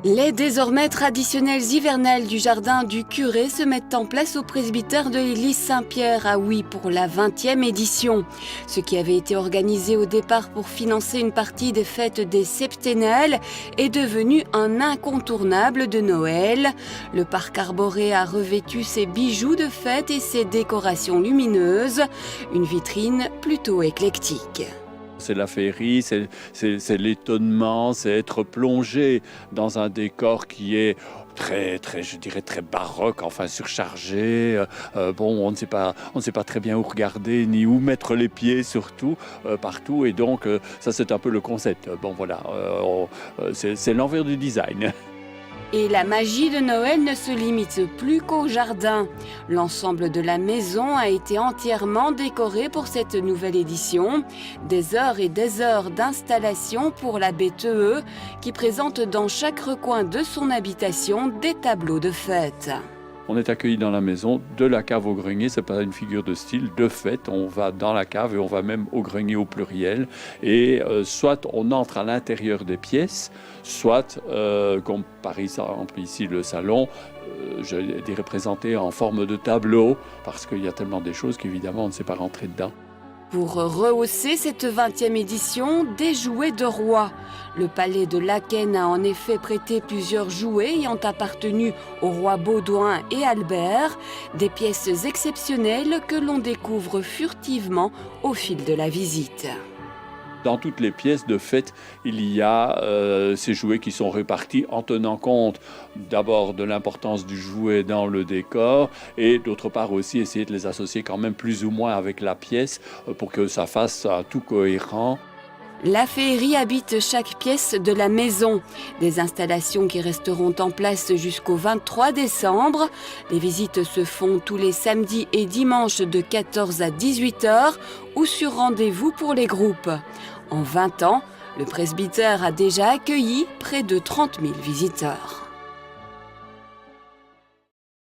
Les désormais traditionnelles hivernales du jardin du curé se mettent en place au presbytère de l'église Saint-Pierre à Huy pour la 20e édition. Ce qui avait été organisé au départ pour financer une partie des fêtes des septennales est devenu un incontournable de Noël. Le parc arboré a revêtu ses bijoux de fête et ses décorations lumineuses. Une vitrine plutôt éclectique. C'est la féerie, c'est l'étonnement, c'est être plongé dans un décor qui est je dirais très baroque, enfin surchargé. On ne sait pas très bien où regarder ni où mettre les pieds surtout partout. Et donc ça c'est un peu le concept. C'est l'envers du design. Et la magie de Noël ne se limite plus qu'au jardin. L'ensemble de la maison a été entièrement décoré pour cette nouvelle édition. Des heures et des heures d'installation pour la BTE qui présente dans chaque recoin de son habitation des tableaux de fête. On est accueilli dans la maison, de la cave au grenier, c'est pas une figure de style, de fait, on va dans la cave et on va même au grenier au pluriel. Et soit on entre à l'intérieur des pièces, soit, comme par exemple ici le salon, je l'ai représenté en forme de tableau, parce qu'il y a tellement des choses qu'évidemment on ne sait pas rentrer dedans. Pour rehausser cette 20e édition, des jouets de roi. Le palais de Laeken a en effet prêté plusieurs jouets ayant appartenu aux rois Baudouin et Albert, des pièces exceptionnelles que l'on découvre furtivement au fil de la visite. Dans toutes les pièces, de fait, il y a ces jouets qui sont répartis en tenant compte d'abord de l'importance du jouet dans le décor et d'autre part aussi essayer de les associer quand même plus ou moins avec la pièce pour que ça fasse tout cohérent. La féerie habite chaque pièce de la maison. Des installations qui resteront en place jusqu'au 23 décembre. Les visites se font tous les samedis et dimanches de 14 à 18 h ou sur rendez-vous pour les groupes. En 20 ans, le presbytère a déjà accueilli près de 30 000 visiteurs.